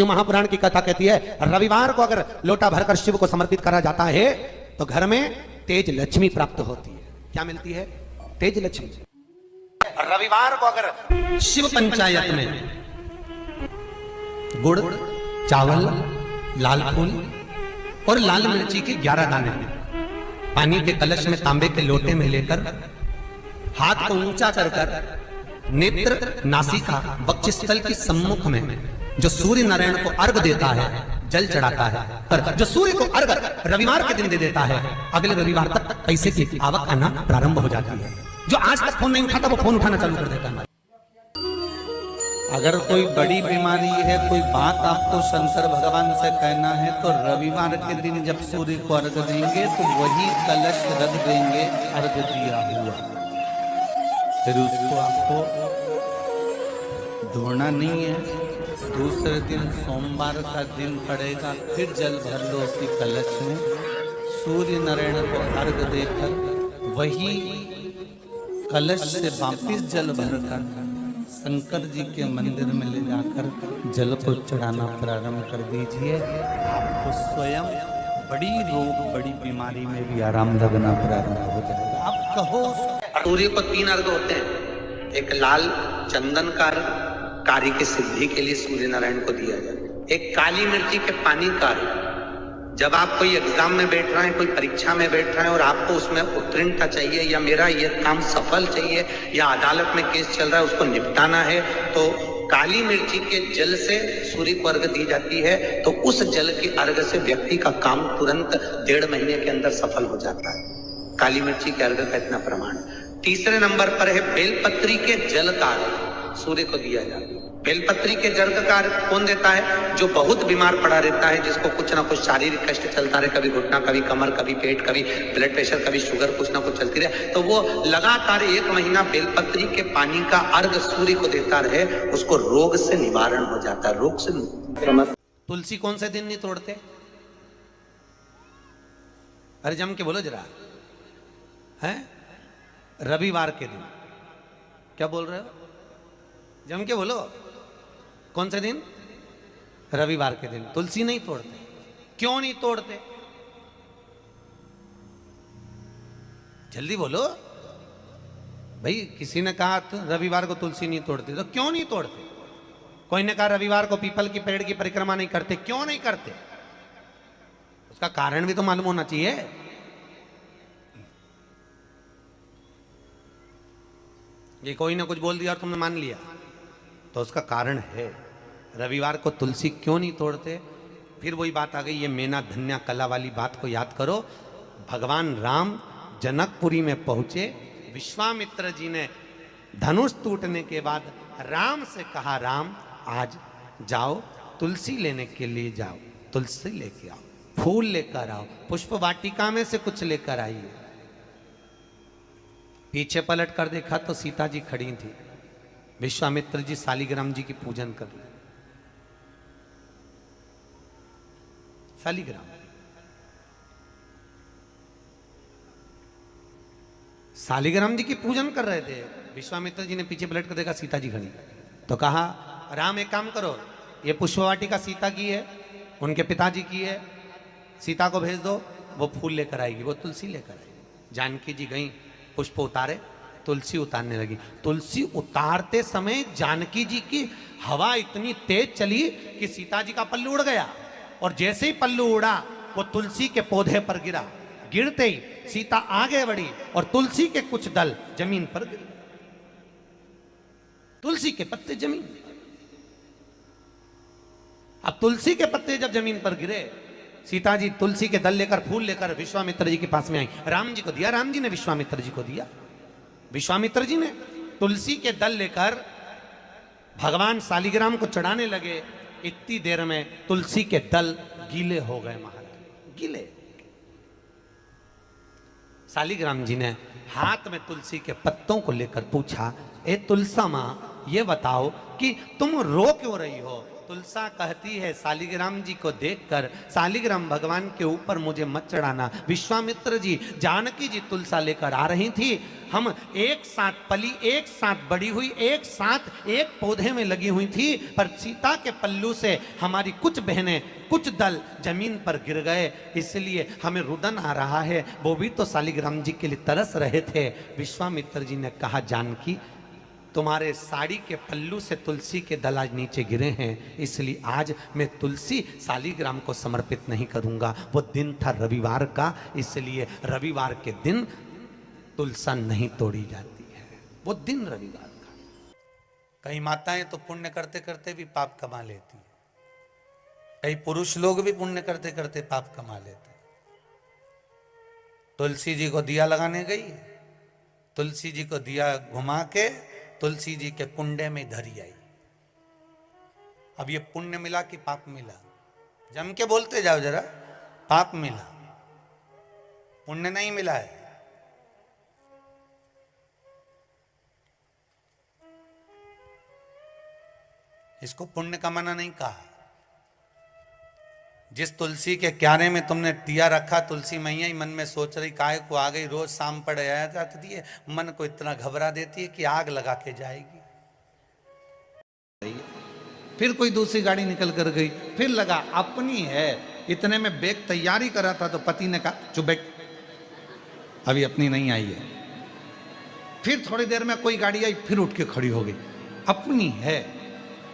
महापुराण की कथा कहती है रविवार को अगर लोटा भरकर शिव को समर्पित करा जाता है तो घर में तेज लक्ष्मी प्राप्त होती है। क्या मिलती है? तेज लक्ष्मी। रविवार को अगर शिव पंचायत में गुड़, चावल, लाल फूल और लाल मिर्ची के 11 दाने पानी के कलश में तांबे के लोटे में लेकर हाथ को ऊंचा कर कर नेत्र, नासिका, वक्षस्थल के सम्मुख में जो सूर्य नारायण को अर्घ देता है, जल चढ़ाता है, पर जो सूर्य को अर्घ रविवार के दिन दे देता है, अगले रविवार तक पैसे की आवक आना प्रारंभ हो जाती है। जो आज तक फोन नहीं उठाता वो फोन उठाना चालू कर देता है। अगर कोई बड़ी बीमारी है, कोई बात आपको शंकर भगवान से कहना है, तो रविवार के दिन जब सूर्य को अर्घ देंगे तो वही कलश रख देंगे अर्घ दिया हुआ, फिर उसको आपको धोना नहीं है। दूसरे दिन सोमवार का दिन पड़ेगा, फिर जल भर लो उसी कलश में, सूर्य नारायण को अर्घ देकर वही कलश से वापिस जल भरकर शंकर जी के मंदिर में ले जाकर जल को चढ़ाना प्रारंभ कर दीजिए। आपको स्वयं बड़ी रोग, बड़ी बीमारी में भी आराम लगना प्रारंभ हो जाएगा। आप कहो। सूर्य को 3 अर्घ होते हैं। एक लाल चंदन का कार्य की सिद्धि के लिए सूर्य नारायण को दिया जाए। एक काली मिर्ची के पानी का, जब आप कोई एग्जाम में बैठ रहे हैं, कोई परीक्षा में बैठ रहे हैं और आपको उसमें उत्तीर्णता चाहिए या मेरा ये काम सफल चाहिए या अदालत में केस चल रहा है उसको निपटाना है, तो काली मिर्ची के जल से सूर्य को अर्घ दी जाती है। तो उस जल के अर्घ से व्यक्ति का काम तुरंत 1.5 महीने के अंदर सफल हो जाता है। काली मिर्ची के अर्घ का इतना प्रमाण। तीसरे नंबर पर है बेलपत्री के जल का सूर्य को दिया जाता है। बेलपत्री के जल का कौन देता है? जो बहुत बीमार पड़ा रहता है, जिसको कुछ ना कुछ शारीरिक कष्ट चलता रहे, कभी घुटना, कभी कमर, कभी पेट, कभी ब्लड प्रेशर, कभी शुगर, कुछ ना कुछ चलती रहे, तो वो लगातार 1 महीना बेलपत्री के पानी का अर्घ सूर्य को देता रहे, उसको रोग से निवारण हो जाता है। रोग से। तुलसी कौन से दिन नहीं तोड़ते? अरे जम के बोलो जरा। है रविवार के दिन। क्या बोल रहे हो? जम के बोलो। कौन से दिन? रविवार के दिन तुलसी नहीं तोड़ते। क्यों नहीं तोड़ते? जल्दी बोलो भाई। किसी ने कहा तो रविवार को तुलसी नहीं तोड़ते, तो क्यों नहीं तोड़ते? कोई ने कहा रविवार को पीपल की पेड़ की परिक्रमा नहीं करते। क्यों नहीं करते? उसका कारण भी तो मालूम होना चाहिए। ये कोई ना कुछ बोल दिया और तुमने मान लिया, तो उसका कारण है। रविवार को तुलसी क्यों नहीं तोड़ते? फिर वही बात आ गई, ये मेना धन्या कला वाली बात को याद करो। भगवान राम जनकपुरी में पहुंचे, विश्वामित्र जी ने धनुष टूटने के बाद राम से कहा, राम आज जाओ तुलसी लेने के लिए जाओ, तुलसी लेके आओ, फूल लेकर आओ, पुष्प वाटिका में से कुछ लेकर आइए। पीछे पलट कर देखा तो सीता जी खड़ी थी। विश्वामित्र जी शालिग्राम जी की पूजन कर रहे। शालिग्राम शालिग्राम जी की पूजन कर रहे थे। विश्वामित्र जी ने पीछे पलट कर देखा, सीता जी खड़ी, तो कहा राम एक काम करो, ये पुष्पवाटिका सीता की है, उनके पिताजी की है, सीता को भेज दो, वो फूल लेकर आएगी, वो तुलसी लेकर आएगी। जानकी जी गई, पुष्प उतारे, तुलसी उतारने लगी। तुलसी उतारते समय जानकी जी की हवा इतनी तेज चली कि सीता जी का पल्लू उड़ गया, और जैसे ही पल्लू उड़ा वो तुलसी के पौधे पर गिरा। गिरते ही सीता आगे बढ़ी और तुलसी के कुछ दल जमीन पर गिरे। तुलसी के पत्ते जमीन। अब तुलसी के पत्ते जब जमीन पर गिरे, सीता जी तुलसी के दल लेकर, फूल लेकर विश्वामित्र जी के पास में आई। राम जी को दिया, राम जी ने विश्वामित्र जी को दिया। विश्वामित्र जी ने तुलसी के दल लेकर भगवान शालिग्राम को चढ़ाने लगे। इतनी देर में तुलसी के दल गीले हो गए महाराज, गीले। शालिग्राम जी ने हाथ में तुलसी के पत्तों को लेकर पूछा, ए तुलसा मां, ये बताओ कि तुम रो क्यों रही हो? तुलसा कहती है शालिग्राम जी को देखकर, शालिग्राम भगवान के ऊपर मुझे मत चढ़ाना। विश्वामित्र जी, जानकी जी तुलसा लेकर आ रही थी, हम एक साथ पली, एक साथ बड़ी हुई, एक साथ एक पौधे में लगी हुई थी, पर सीता के पल्लू से हमारी कुछ बहनें, कुछ दल जमीन पर गिर गए, इसलिए हमें रुदन आ रहा है। वो भी तो शालिग्राम जी के लिए तरस रहे थे। विश्वामित्र जी ने कहा, जानकी तुम्हारे साड़ी के पल्लू से तुलसी के दल आज नीचे गिरे हैं, इसलिए आज मैं तुलसी शालिग्राम को समर्पित नहीं करूंगा। वो दिन था रविवार का, इसलिए रविवार के दिन तुलसा नहीं तोड़ी जाती है, वो दिन रविवार का। कई माताएं तो पुण्य करते करते भी पाप कमा लेती हैं, कई पुरुष लोग भी पुण्य करते करते पाप कमा लेते हैं। तुलसी जी को दिया लगाने गई, तुलसी जी को दिया घुमा के तुलसी जी के कुंडे में धरी आई। अब ये पुण्य मिला कि पाप मिला? जम के बोलते जाओ जरा, पाप मिला, पुण्य नहीं मिला है। इसको पुण्य कमाना नहीं कहा। जिस तुलसी के क्यारे में तुमने दिया रखा, तुलसी मैया ही मन में सोच रही काहे को आ गई, रोज शाम पड़ आया जाती है, मन को इतना घबरा देती है कि आग लगा के जाएगी। फिर कोई दूसरी गाड़ी निकल कर गई, फिर लगा अपनी है। इतने में बैग तैयारी करा था तो पति ने कहा, चुप बैठ, अभी अपनी नहीं आई है। फिर थोड़ी देर में कोई गाड़ी आई, फिर उठ के खड़ी हो गई, अपनी है।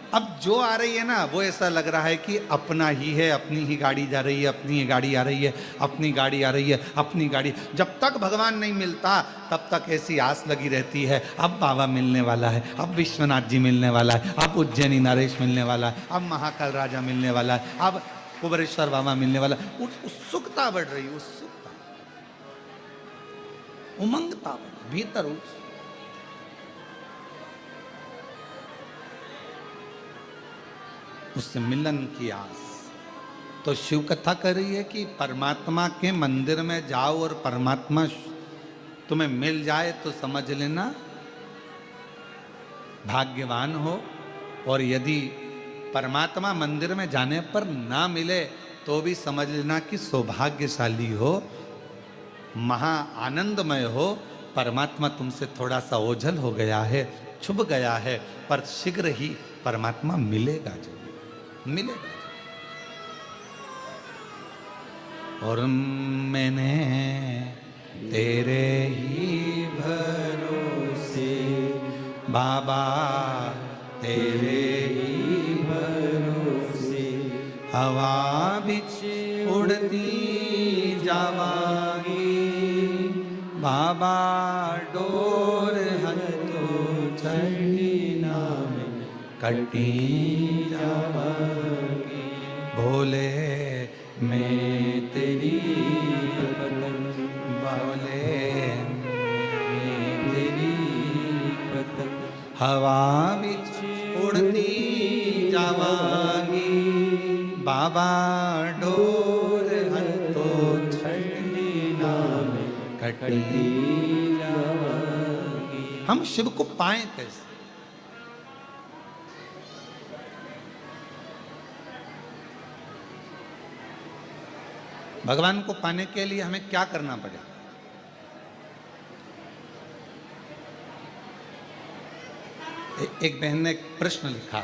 अब जो आ रही है ना, वो ऐसा लग रहा है कि अपना ही है, अपनी ही गाड़ी जा रही है, अपनी ही गाड़ी आ रही है, अपनी गाड़ी आ रही है, अपनी गाड़ी। जब तक भगवान नहीं मिलता तब तक ऐसी आस लगी रहती है, अब बाबा मिलने वाला है, अब विश्वनाथ जी मिलने वाला है, अब उज्जैनी नरेश मिलने वाला है, अब महाकाल राजा मिलने वाला है, अब कुबेरेश्वर बाबा मिलने वाला। उत्सुकता बढ़ रही, उत्सुकता, उमंगता भीतर, उससे मिलन की आस। तो शिव कथा कर रही है कि परमात्मा के मंदिर में जाओ और परमात्मा तुम्हें मिल जाए तो समझ लेना भाग्यवान हो, और यदि परमात्मा मंदिर में जाने पर ना मिले तो भी समझ लेना कि सौभाग्यशाली हो, महा आनंदमय हो। परमात्मा तुमसे थोड़ा सा ओझल हो गया है, छुप गया है, पर शीघ्र ही परमात्मा मिलेगा, जरूर मिलेगा। और मैंने तेरे ही भरोसे बाबा, तेरे ही भरोसे हवा बिच उड़ती जावागी, बाबा डोर हथो चढ़ी नाम कटी जावागी। भोले मैं तेरी भोले मैं तेरी हवा बिच उड़ती जावागी, बाबा डोर हथो छड़ी नाम कटी जावागी। हम शिव को पाएं कैसे? भगवान को पाने के लिए हमें क्या करना पड़ेगा? एक बहन ने एक प्रश्न लिखा,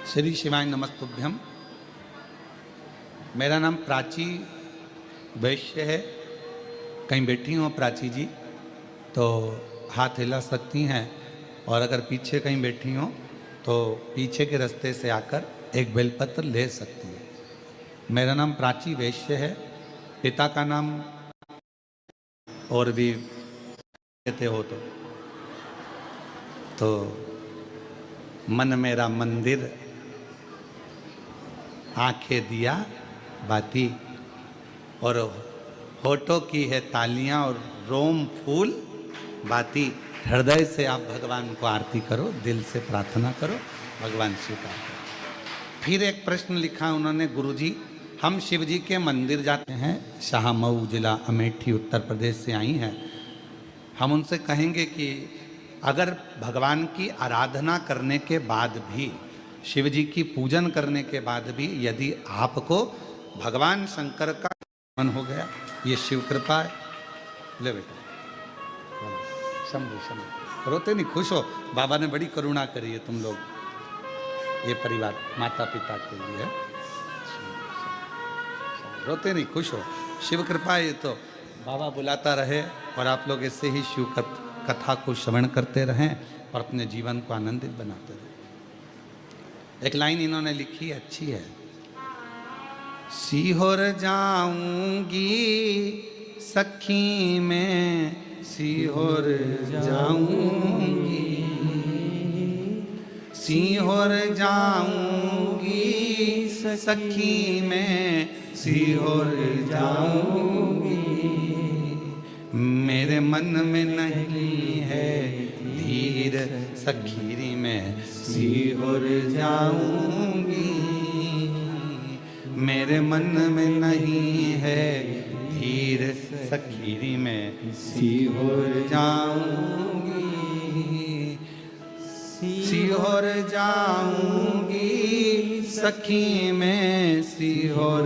श्री शिवाय नमस्तुभ्यम। मेरा नाम प्राची वैश्य है। कहीं बैठी हो प्राची जी तो हाथ हिला सकती हैं, और अगर पीछे कहीं बैठी हो तो पीछे के रास्ते से आकर एक बेलपत्र ले सकती हैं। मेरा नाम प्राची वैश्य है। पिता का नाम और भी कहते हो तो मन मेरा मंदिर, आंखें दिया बाती, और होठों की है तालियां और रोम फूल बाती। हृदय से आप भगवान को आरती करो, दिल से प्रार्थना करो, भगवान स्वीकार करो। फिर एक प्रश्न लिखा उन्होंने, गुरुजी हम शिव जी के मंदिर जाते हैं, शाहमऊ जिला अमेठी उत्तर प्रदेश से आई हैं। हम उनसे कहेंगे कि अगर भगवान की आराधना करने के बाद भी, शिव जी की पूजन करने के बाद भी यदि आपको भगवान शंकर का मन हो गया, ये शिव कृपा है। ले बेटा शंभु शंभु, रोते नहीं, खुश हो, बाबा ने बड़ी करुणा करी है तुम लोग, ये परिवार माता पिता के लिए, रोते नहीं, खुश हो, शिव कृपा है। ये तो बाबा बुलाता रहे और आप लोग ऐसे ही शिव कथा को श्रवण करते रहें और अपने जीवन को आनंदित बनाते रहें। एक लाइन इन्होंने लिखी अच्छी है, सीहोर जाऊंगी सखी में, सीहोर जाऊंगी, सीहोर जाऊंगी सखी में, सीहोर जाऊंगी, मेरे मन में नहीं है धीर सखीरी में, सीहोर जाऊंगी, मेरे मन में नहीं है धीर सखीरी में, सीहोर जाऊंगी, सीहोर जाऊंगी सखी में, सीहोर।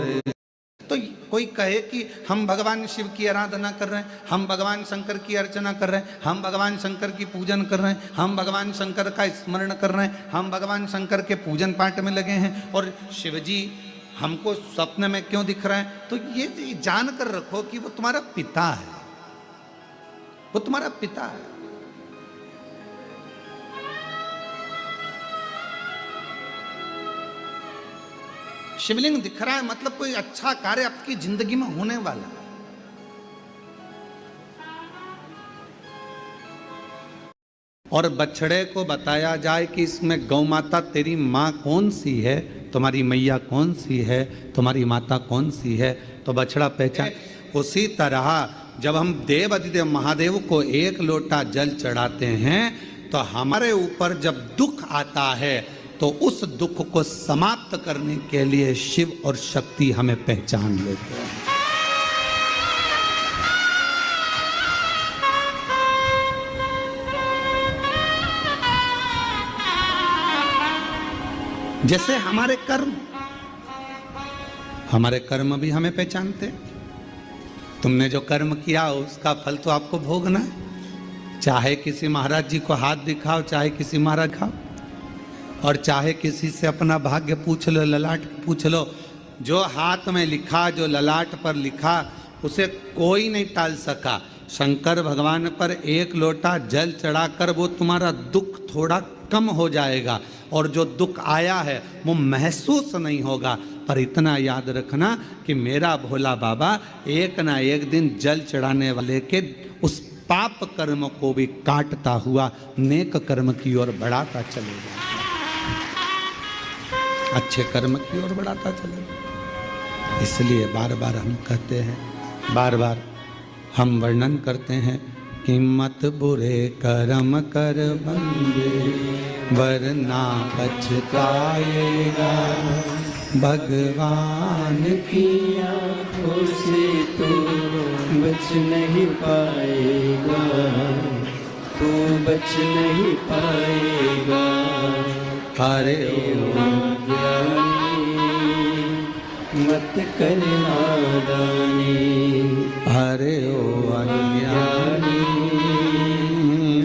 तो कोई कहे कि हम भगवान शिव की आराधना कर रहे हैं, हम भगवान शंकर की अर्चना कर रहे हैं, हम भगवान शंकर की पूजन कर रहे हैं, हम भगवान शंकर का स्मरण कर रहे हैं, हम भगवान शंकर के पूजन पाठ में लगे हैं और शिव जी हमको स्वप्न में क्यों दिख रहे हैं? तो ये जान कर रखो कि वो तुम्हारा पिता है, वो तुम्हारा पिता है। शिवलिंग दिख रहा है मतलब कोई अच्छा कार्य आपकी जिंदगी में होने वाला है। और बछड़े को बताया जाए कि इसमें गौ माता तेरी माँ कौन सी है, तुम्हारी मैया कौन सी है, तुम्हारी माता कौन सी है, तो बछड़ा पहचान। उसी तरह जब हम देव अधिदेव महादेव को एक लोटा जल चढ़ाते हैं तो हमारे ऊपर जब दुख आता है तो उस दुख को समाप्त करने के लिए शिव और शक्ति हमें पहचान लेते हैं। जैसे हमारे कर्म भी हमें पहचानते। तुमने जो कर्म किया उसका फल तो आपको भोगना है। चाहे किसी महाराज जी को हाथ दिखाओ, चाहे किसी महाराज खाओ, और चाहे किसी से अपना भाग्य पूछ लो, ललाट पूछ लो, जो हाथ में लिखा, जो ललाट पर लिखा, उसे कोई नहीं टाल सका। शंकर भगवान पर एक लोटा जल चढ़ाकर वो तुम्हारा दुख थोड़ा कम हो जाएगा और जो दुख आया है वो महसूस नहीं होगा। पर इतना याद रखना कि मेरा भोला बाबा एक ना एक दिन जल चढ़ाने वाले के उस पाप कर्म को भी काटता हुआ नेक कर्म की ओर बढ़ाता चलेगा, अच्छे कर्म की ओर बढ़ाता चलेगा। इसलिए बार बार हम कहते हैं, बार बार हम वर्णन करते हैं कि मत बुरे कर्म कर बंदे वरना पछताएगा, भगवान की आँखों से तो बच नहीं पाएगा, तू बच नहीं पाएगा। हरे मत कर नादानी, हरे ओ अज्ञानी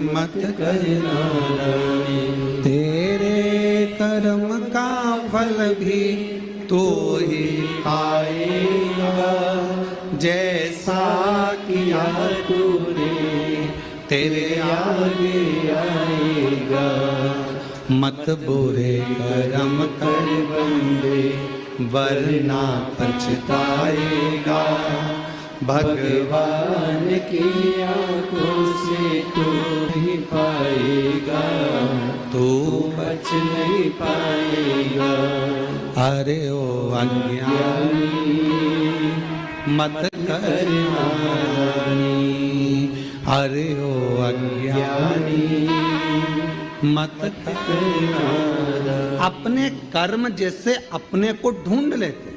मत कर नादानी, तेरे कर्म का फल भी तो ही पाएगा, जैसा किया तूने तेरे आगे आएगा। मत बुरे कर्म कर बंदे वरना पछताएगा, भगवान की आँखों से तू नहीं पाएगा, तू बच नहीं पाएगा। अरे ओ अज्ञानी मत कर नादानी, अरे ओ अज्ञानी मत कर नादानी। अपने कर्म जैसे अपने को ढूंढ लेते।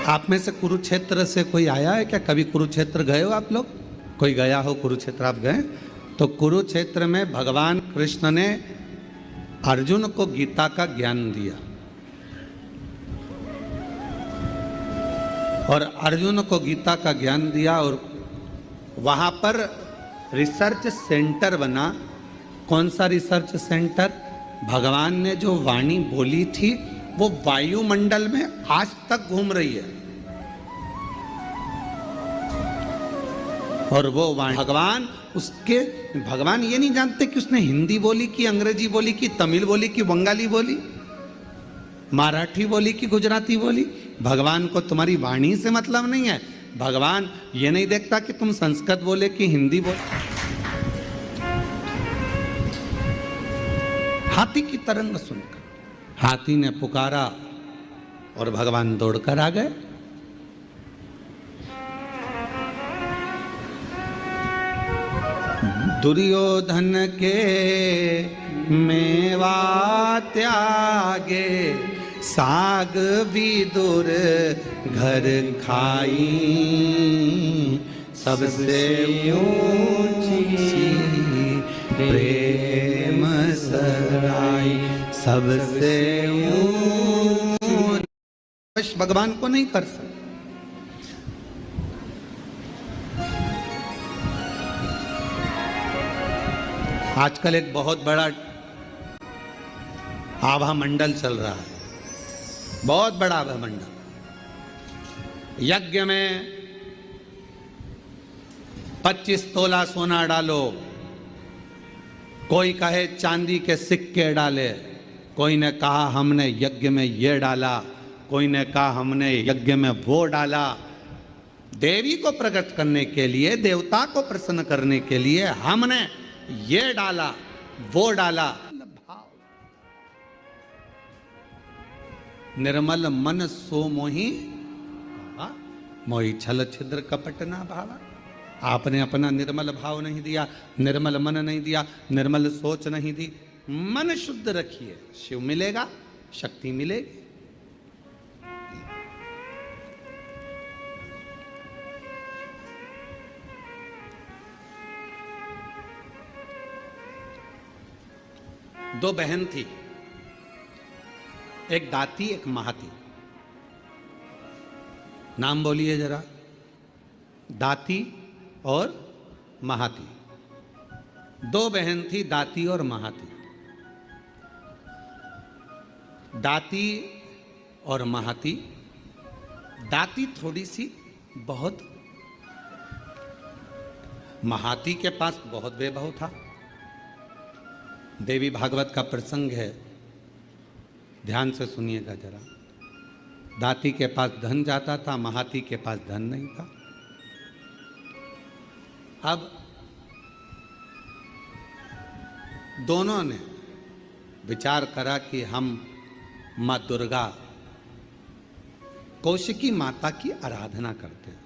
आप में से कुरुक्षेत्र से कोई आया है क्या? कभी कुरुक्षेत्र गए हो आप लोग? कोई गया हो कुरुक्षेत्र? आप गए? तो कुरुक्षेत्र में भगवान कृष्ण ने अर्जुन को गीता का ज्ञान दिया और अर्जुन को गीता का ज्ञान दिया और वहां पर रिसर्च सेंटर बना। कौन सा रिसर्च सेंटर? भगवान ने जो वाणी बोली थी वो वायुमंडल में आज तक घूम रही है और वो भगवान उसके भगवान ये नहीं जानते कि उसने हिंदी बोली कि अंग्रेजी बोली कि तमिल बोली कि बंगाली बोली, मराठी बोली कि गुजराती बोली। भगवान को तुम्हारी वाणी से मतलब नहीं है। भगवान ये नहीं देखता कि तुम संस्कृत बोले कि हिंदी बोले। हाथी की तरंग सुनकर हाथी ने पुकारा और भगवान दौड़कर आ गए। दुर्योधन के मेवा त्यागे, साग विदुर घर खाई, सबसे ऊंची प्रेम सराई, सबसे ऊंच भगवान को नहीं कर सकते। आजकल एक बहुत बड़ा आभा मंडल चल रहा है, बहुत बड़ा आभा मंडल। यज्ञ में 25 तोला सोना डालो, कोई कहे चांदी के सिक्के डाले, कोई ने कहा हमने यज्ञ में ये डाला, कोई ने कहा हमने यज्ञ में वो डाला। देवी को प्रकट करने के लिए, देवता को प्रसन्न करने के लिए हमने ये डाला वो डाला। निर्मल मन सो मोही मोही छल छिद्र कपट ना भावा। आपने अपना निर्मल भाव नहीं दिया, निर्मल मन नहीं दिया, निर्मल सोच नहीं दी। मन शुद्ध रखिए, शिव मिलेगा, शक्ति मिलेगी। दो बहन थी, एक दाती एक महाती। नाम बोलिए जरा, दाती और महाती। दो बहन थी, दाती और महाती। दाती और महाती। दाती थोड़ी सी बहुत, महाती के पास बहुत वैभव था। देवी भागवत का प्रसंग है, ध्यान से सुनिएगा जरा। दाती के पास धन जाता था, महाती के पास धन नहीं था। अब दोनों ने विचार करा कि हम माँ दुर्गा कौशिकी माता की आराधना करते हैं,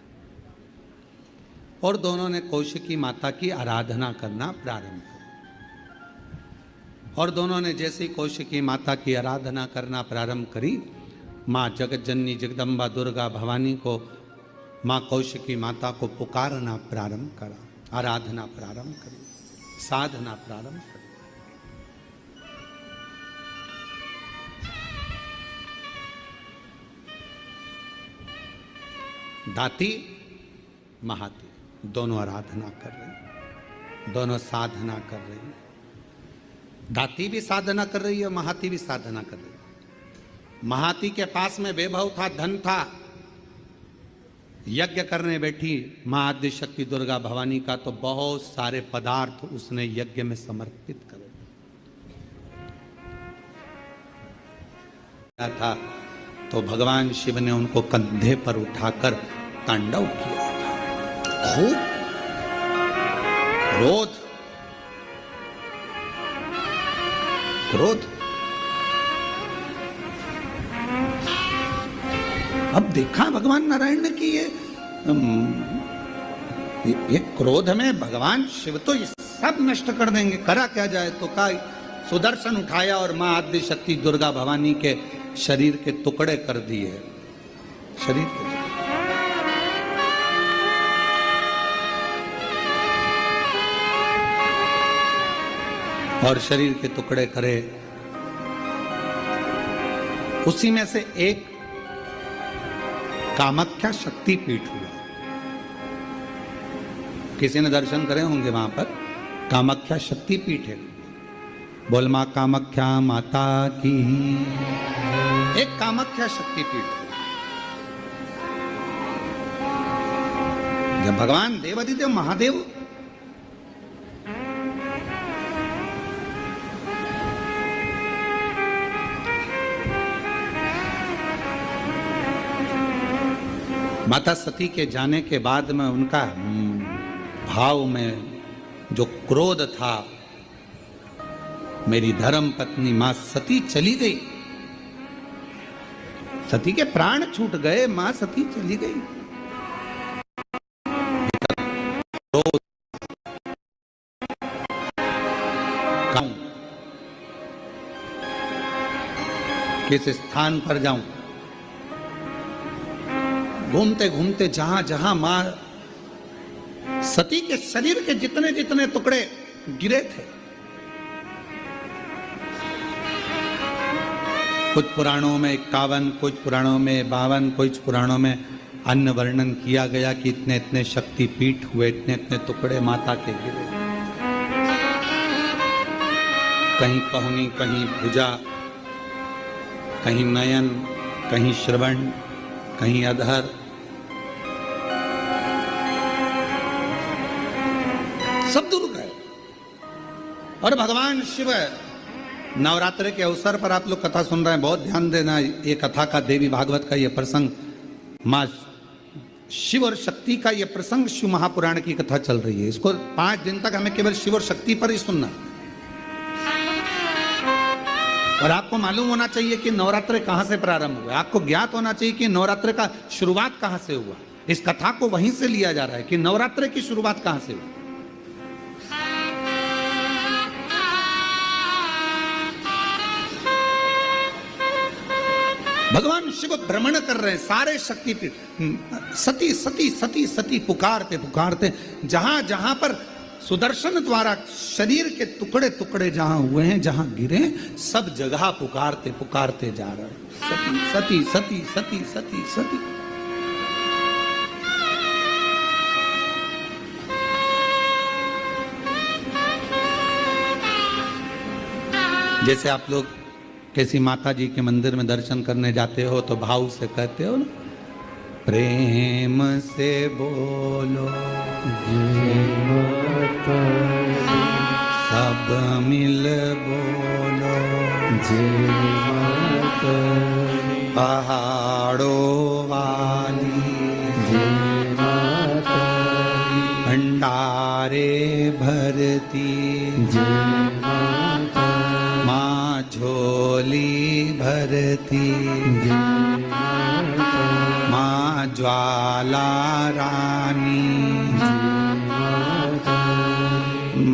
और दोनों ने कौशिकी माता की आराधना करना प्रारंभ किया। और दोनों ने जैसे ही कौशिकी माता की आराधना करना प्रारंभ करी, माँ जगत जननी जगदम्बा दुर्गा भवानी को, माँ कौशिकी माता को पुकारना प्रारंभ करा, आराधना प्रारंभ करी, साधना प्रारंभ करी। दाती महाती दोनों आराधना कर रहे, दोनों साधना कर रही। दाती भी साधना कर रही है, महाती भी साधना कर रही है। महाती के पास में वैभव था, धन था। यज्ञ करने बैठी माँ आद्य शक्ति दुर्गा भवानी का, तो बहुत सारे पदार्थ उसने यज्ञ में समर्पित कर था। तो भगवान शिव ने उनको कंधे पर उठाकर तांडव किया। खूब क्रोध, क्रोध। अब देखा भगवान नारायण ने कि ये क्रोध में भगवान शिव तो ये सब नष्ट कर देंगे, करा क्या जाए। तो का सुदर्शन उठाया और मां आद्य शक्ति दुर्गा भवानी के शरीर के टुकड़े कर दिए, शरीर के और शरीर के टुकड़े करे। उसी में से एक कामाख्या शक्तिपीठ हुआ। किसी ने दर्शन करे होंगे वहां पर, कामाख्या शक्तिपीठ है। बोल मां कामाख्या माता की। एक कामाख्या शक्तिपीठ है। जब भगवान देवादिदेव महादेव माता सती के जाने के बाद में उनका भाव में जो क्रोध था, मेरी धर्म पत्नी मां सती चली गई, सती के प्राण छूट गए, मां सती चली गई। किस स्थान पर जाऊं, घूमते घूमते जहां जहां मां सती के शरीर के जितने जितने टुकड़े गिरे थे, कुछ पुराणों में 51, कुछ पुराणों में 52, कुछ पुराणों में अन्य वर्णन किया गया कि इतने इतने शक्तिपीठ हुए, इतने इतने टुकड़े माता के गिरे। कहीं पहुनी, कहीं भुजा, कहीं नयन, कहीं श्रवण, कहीं अधर, सब दूर गए। और भगवान शिव, नवरात्र के अवसर पर आप लोग कथा सुन रहे हैं, बहुत ध्यान देना। ये कथा का, देवी भागवत का ये प्रसंग, मां शिव और शक्ति का ये प्रसंग शिव महापुराण की कथा चल रही है। इसको 5 दिन तक हमें केवल शिव और शक्ति पर ही सुनना। और आपको मालूम होना चाहिए कि नवरात्र कहां से प्रारंभ हुआ। आपको ज्ञात होना चाहिए कि नवरात्र का शुरुआत कहां से हुआ। इस कथा को वहीं से लिया जा रहा है कि नवरात्र की शुरुआत कहां से हुई। भगवान शिव भ्रमण कर रहे हैं सारे शक्तिपीठ, सती सती सती सती पुकारते पुकारते, जहां जहां पर सुदर्शन द्वारा शरीर के टुकड़े टुकड़े जहां हुए हैं, जहां गिरे, सब जगह पुकारते पुकारते जा रहे हैं, सती सती सती सती सती। जैसे आप लोग किसी माता जी के मंदिर में दर्शन करने जाते हो तो भाव से कहते हो ना, प्रेम से बोलो सब मिल बोलो पहाड़ों वाली भंडारे भरती माँ झोली भरती माँ ज्वाला रानी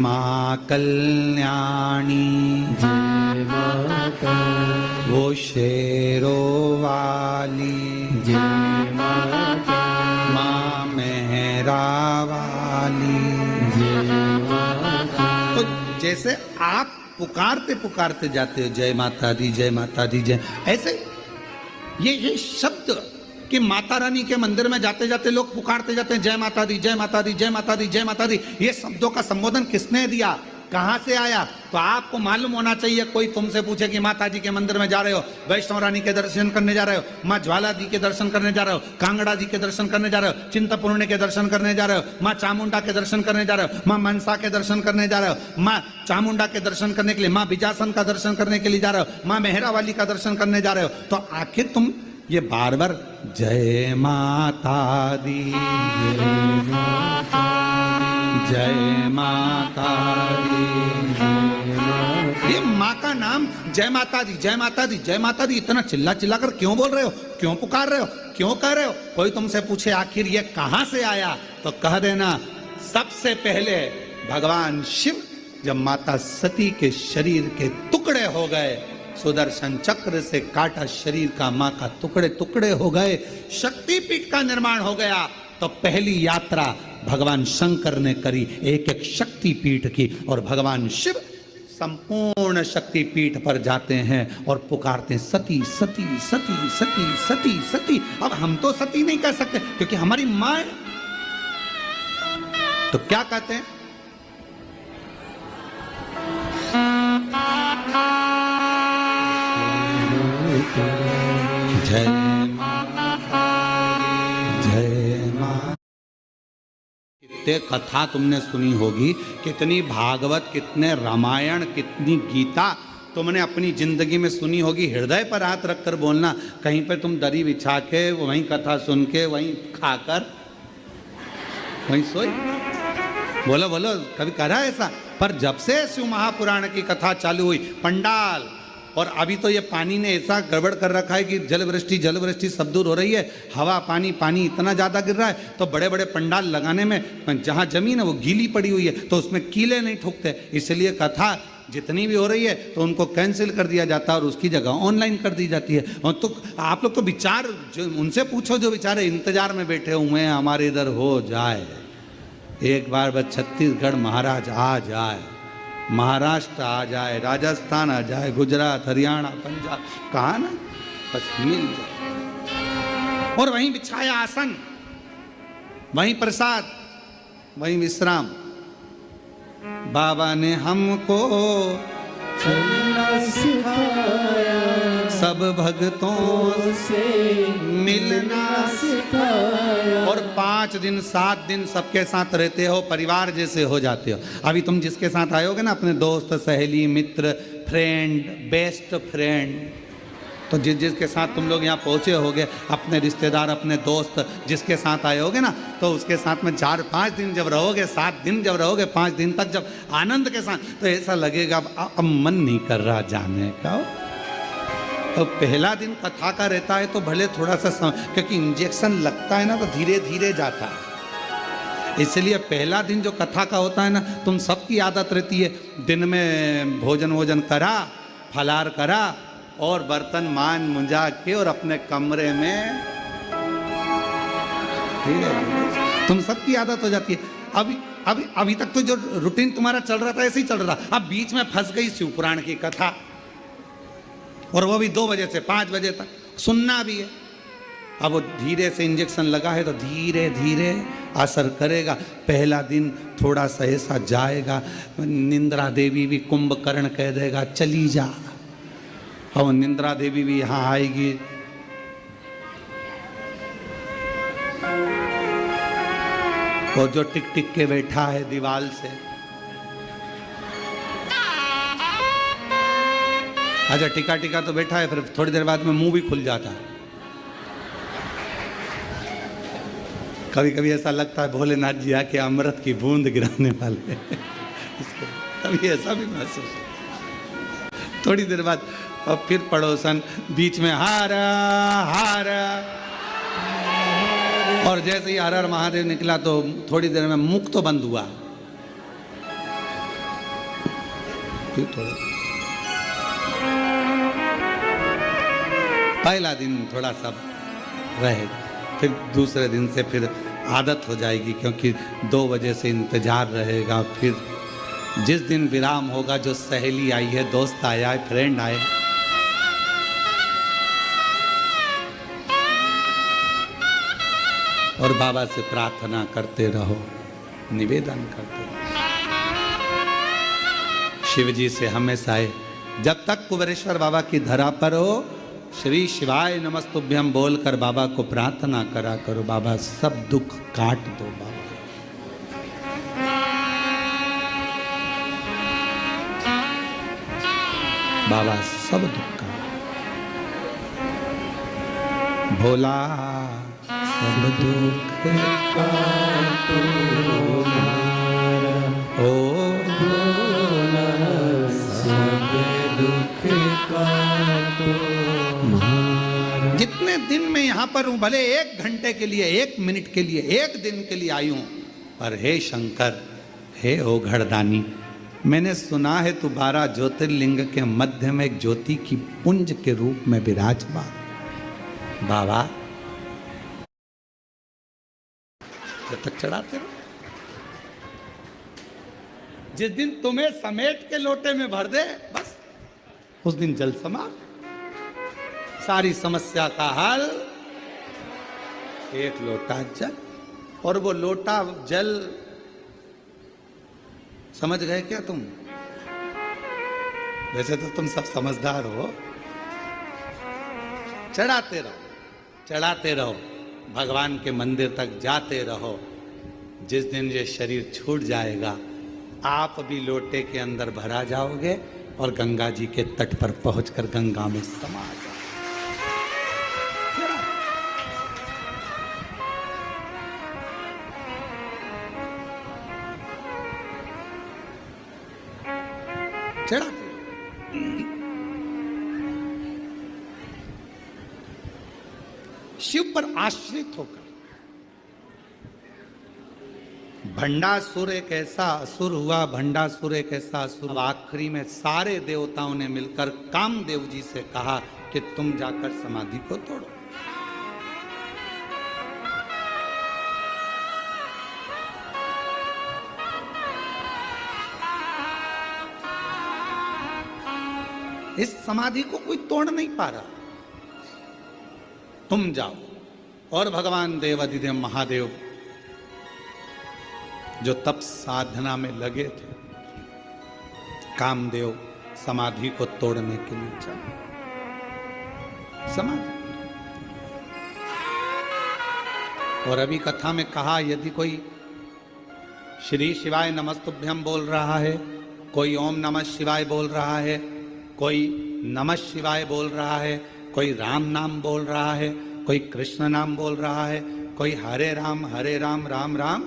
माँ कल्याणी वो शेरों वाली माँ मेहरा वाली। तो जैसे आप पुकारते पुकारते जाते हो, जय माता दी जय माता दी जय, ऐसे ये शब्द कि माता रानी के मंदिर में जाते जाते लोग पुकारते जाते हैं, जय माता दी जय माता दी जय माता दी जय माता दी। ये शब्दों का संबोधन किसने दिया, कहां से आया? तो आपको मालूम होना चाहिए। कोई तुमसे पूछे कि माता जी के मंदिर में जा रहे हो, वैष्णव रानी के दर्शन करने जा रहे हो, माँ ज्वाला जी के दर्शन करने जा रहे हो, कांगड़ा जी के दर्शन करने जा रहे हो, चिंतपूर्णी के दर्शन करने जा रहे हो, माँ चामुंडा के दर्शन करने जा रहे हो, माँ मनसा के दर्शन करने जा रहे हो, माँ चामुंडा के दर्शन करने के लिए, माँ बिजासन का दर्शन करने के लिए जा रहे हो, माँ मेहरा वाली का दर्शन करने जा रहे हो, तो आखिर तुम ये बार बार जय माता दी जय माता दी ये माँ का नाम जय माता दी, जय माता दी, जय माता दी इतना चिल्ला चिल्ला कर क्यों बोल रहे हो, क्यों पुकार रहे हो, क्यों कह रहे हो? कोई तुमसे पूछे आखिर ये कहां से आया, तो कह देना सबसे पहले भगवान शिव जब माता सती के शरीर के टुकड़े हो गए, सुदर्शन चक्र से काटा शरीर का मां का टुकड़े टुकड़े हो गए, शक्तिपीठ का निर्माण हो गया, तो पहली यात्रा भगवान शंकर ने करी एक एक शक्तिपीठ की, और भगवान शिव संपूर्ण शक्तिपीठ पर जाते हैं और पुकारते हैं सती सती सती सती सती सती। अब हम तो सती नहीं कह सकते क्योंकि हमारी मां है, तो क्या कहते हैं? जय जय मां। कितने कथा तुमने सुनी होगी, कितनी भागवत, कितने रामायण, कितनी गीता तुमने अपनी जिंदगी में सुनी होगी। हृदय पर हाथ रखकर बोलना, कहीं पे तुम दरी बिछा के वहीं कथा सुन के वहीं खाकर वहीं सोई, बोलो बोलो, कभी करा ऐसा? पर जब से शिव महापुराण की कथा चालू हुई, पंडाल, और अभी तो ये पानी ने ऐसा गड़बड़ कर रखा है कि जल वृष्टि सब दूर हो रही है, हवा पानी पानी इतना ज़्यादा गिर रहा है, तो बड़े बड़े पंडाल लगाने में जहाँ जमीन है वो गीली पड़ी हुई है, तो उसमें कीले नहीं ठुकते, इसलिए कथा जितनी भी हो रही है तो उनको कैंसिल कर दिया जाता है और उसकी जगह ऑनलाइन कर दी जाती है। और तो आप लोग को विचार जो उनसे पूछो जो बेचारे इंतजार में बैठे हुए हैं हमारे इधर हो जाए, एक बार बस छत्तीसगढ़ महाराज आ जाए, महाराष्ट्र आ जाए, राजस्थान आ जाए, गुजरात, हरियाणा, पंजाब, कहा ना, बस मिल जाए। और वहीं बिछाया आसन, वहीं प्रसाद, वहीं विश्राम। बाबा ने हमको चलना सिखाया, सब भक्तों से मिलना सिखाया, और 5 दिन 7 दिन सबके साथ रहते हो, परिवार जैसे हो जाते हो। अभी तुम जिसके साथ आयोगे ना, अपने दोस्त, सहेली, मित्र, फ्रेंड, बेस्ट फ्रेंड, तो जिसके साथ तुम लोग यहाँ पहुँचे होगे, अपने रिश्तेदार, अपने दोस्त जिसके साथ आए होगे ना, तो उसके साथ में 4-5 दिन जब रहोगे, 7 दिन जब रहोगे, 5 दिन तक जब आनंद के साथ, तो ऐसा लगेगा अब मन नहीं कर रहा जाने का। तो पहला दिन कथा का रहता है तो भले थोड़ा सा क्योंकि इंजेक्शन लगता है ना तो धीरे धीरे जाता है, इसलिए पहला दिन जो कथा का होता है ना, तुम सबकी आदत रहती है दिन में भोजन करा, फलार करा और बर्तन मान मुंजा के और अपने कमरे में, ठीक है, तुम सबकी आदत हो जाती है। अभी तक तो जो रूटीन तुम्हारा चल रहा था ऐसे ही चल रहा था, अब बीच में फंस गई शिव पुराण की कथा, और वो भी 2 बजे से 5 बजे तक सुनना भी है। अब वो धीरे से इंजेक्शन लगा है तो धीरे धीरे असर करेगा। पहला दिन थोड़ा सा ऐसा जाएगा, निंद्रा देवी भी कुंभकर्ण कह देगा चली जा, और निंद्रा देवी भी यहाँ आएगी, और जो टिक टिक के बैठा है दीवाल से, अच्छा टिका तो बैठा है, फिर थोड़ी देर बाद में मुंह भी खुल जाता है। कभी कभी ऐसा लगता है भोलेनाथ जी आके अमृत की बूंद गिराने वाले कभी ऐसा भी महसूस। थोड़ी देर बाद और फिर पड़ोसन बीच में हारा हारा, और जैसे ही हर हर महादेव निकला तो थोड़ी देर में मुख तो बंद हुआ, फिर थोड़ा पहला दिन थोड़ा सा रहेगा, फिर दूसरे दिन से फिर आदत हो जाएगी, क्योंकि 2 बजे से इंतजार रहेगा। फिर जिस दिन विराम होगा, जो सहेली आई है, दोस्त आया है, फ्रेंड आए, और बाबा से प्रार्थना करते रहो, निवेदन करते रहो। शिव जी से हमेशा जब तक कुबेरेश्वर बाबा की धरा पर हो, श्री शिवाय नमस्तुभ्यम बोलकर बाबा को प्रार्थना करा करो, बाबा सब दुख काट दो, बाबा सब दुख काट, भोला सब दुख काटो, ओ भोला सब दिन मैं यहां पर हूं, भले 1 घंटे के लिए, 1 मिनट के लिए, 1 दिन के लिए आई हूं, पर हे शंकर, हे ओघड़दानी, मैंने सुना है तू 12 ज्योतिर्लिंग के मध्य में एक ज्योति की पुंज के रूप में विराजमान। बाबा जब तक चढ़ाते रहो, जिस दिन तुम्हें समेट के लोटे में भर दे, बस उस दिन जल समाप्त, सारी समस्या का हल, एक लोटा जल। और वो लोटा जल समझ गए क्या तुम? वैसे तो तुम सब समझदार हो। चढ़ाते रहो, चढ़ाते रहो, भगवान के मंदिर तक जाते रहो। जिस दिन ये शरीर छूट जाएगा, आप भी लोटे के अंदर भरा जाओगे और गंगा जी के तट पर पहुंचकर गंगा में समा जाओगे। चढ़ा शिव पर आश्रित होकर। भंडासुर एक ऐसा असुर हुआ, भंडासुर एक ऐसा असुर। आखिरी में सारे देवताओं ने मिलकर कामदेव जी से कहा कि तुम जाकर समाधि को तोड़ो। इस समाधि को कोई तोड़ नहीं पा रहा, तुम जाओ। और भगवान देव अधिदेव महादेव जो तप साधना में लगे थे, कामदेव समाधि को तोड़ने के लिए चले। समाधि, और अभी कथा में कहा, यदि कोई श्री शिवाय नमस्तुभ्यम बोल रहा है, कोई ओम नमः शिवाय बोल रहा है, कोई नमः शिवाय बोल रहा है, कोई राम नाम बोल रहा है, कोई कृष्ण नाम बोल रहा है, कोई हरे राम राम राम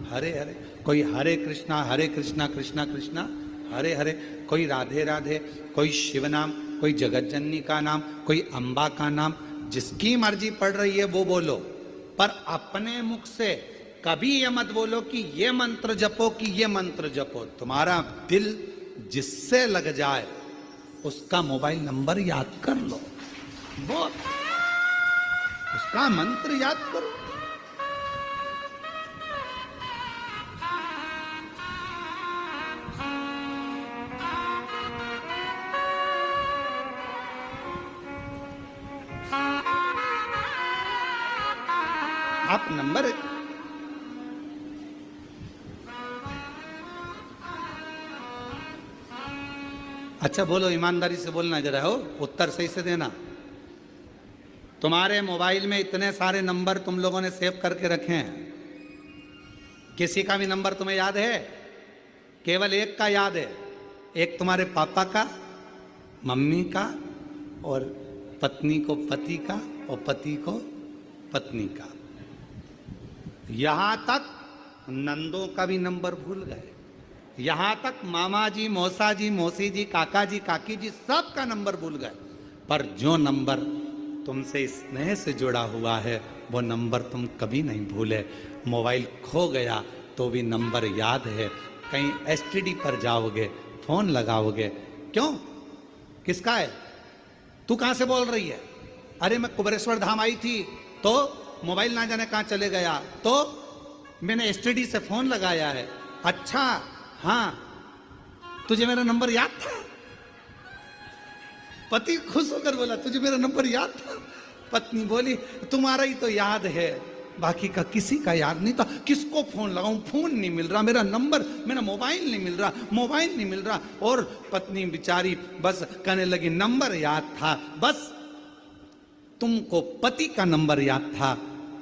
हरे हरे, कोई हरे कृष्णा कृष्णा कृष्णा हरे हरे, कोई राधे राधे, कोई शिव नाम, कोई जगतजननी का नाम, कोई अम्बा का नाम, जिसकी मर्जी पड़ रही है वो बोलो। पर अपने मुख से कभी ये मत बोलो कि ये मंत्र जपो, कि ये मंत्र जपो। तुम्हारा दिल जिससे लग जाए उसका मोबाइल नंबर याद कर लो, वो उसका मंत्र याद करो। आप नंबर अच्छा बोलो, ईमानदारी से बोलना जरा, हो उत्तर सही से देना। तुम्हारे मोबाइल में इतने सारे नंबर तुम लोगों ने सेव करके रखे हैं, किसी का भी नंबर तुम्हें याद है? केवल एक का याद है, एक तुम्हारे पापा का, मम्मी का, और पत्नी को पति का, और पति को पत्नी का। यहां तक नंदों का भी नंबर भूल गए, यहां तक मामा जी, मौसा जी, मौसी जी, काका जी, काकी जी, सब का नंबर भूल गए। पर जो नंबर तुमसे स्नेह से जुड़ा हुआ है वो नंबर तुम कभी नहीं भूले। मोबाइल खो गया तो भी नंबर याद है। कहीं एसटीडी पर जाओगे, फोन लगाओगे, क्यों, किसका है, तू कहां से बोल रही है? अरे मैं कुबेरेश्वर धाम आई थी तो मोबाइल ना जाने कहां चले गया, तो मैंने एसटीडी से फोन लगाया है। अच्छा हाँ, तुझे मेरा नंबर याद था? पति खुश होकर बोला तुझे मेरा नंबर याद था? पत्नी बोली तुम्हारा ही तो याद है, बाकी का किसी का याद नहीं था। किसको फोन लगाऊं, फोन नहीं मिल रहा, मेरा नंबर, मेरा मोबाइल नहीं मिल रहा, मोबाइल नहीं मिल रहा। और पत्नी बेचारी बस कहने लगी नंबर याद था, बस तुमको पति का नंबर याद था।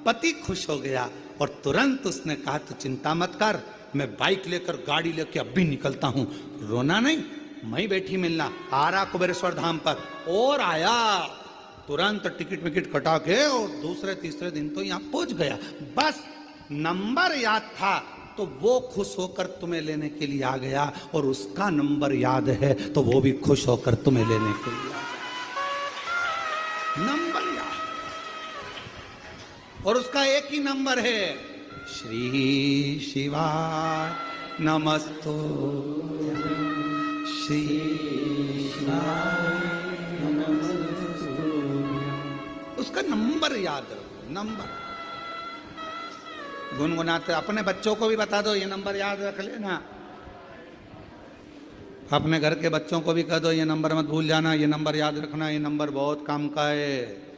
पति खुश हो गया और तुरंत उसने कहा तू चिंता मत कर, मैं बाइक लेकर, गाड़ी लेकर अभी निकलता हूं। रोना नहीं, मैं बैठी मिलना, आ रहा कुबेरेश्वर धाम पर। और आया तुरंत टिकट विकेट कटा के, और दूसरे तीसरे दिन तो यहां पहुंच गया। बस नंबर याद था तो वो खुश होकर तुम्हें लेने के लिए आ गया, और उसका नंबर याद है तो वो भी खुश होकर तुम्हें लेने के लिए आ गया। नंबर याद, और उसका एक ही नंबर है, श्री शिवाय नमस्तो, श्री शिवाय नमस्तो। उसका नंबर याद रखो, नंबर गुनगुनाते। अपने बच्चों को भी बता दो, ये नंबर याद रख लेना। अपने घर के बच्चों को भी कह दो, ये नंबर मत भूल जाना, ये नंबर याद रखना, ये नंबर बहुत काम का है।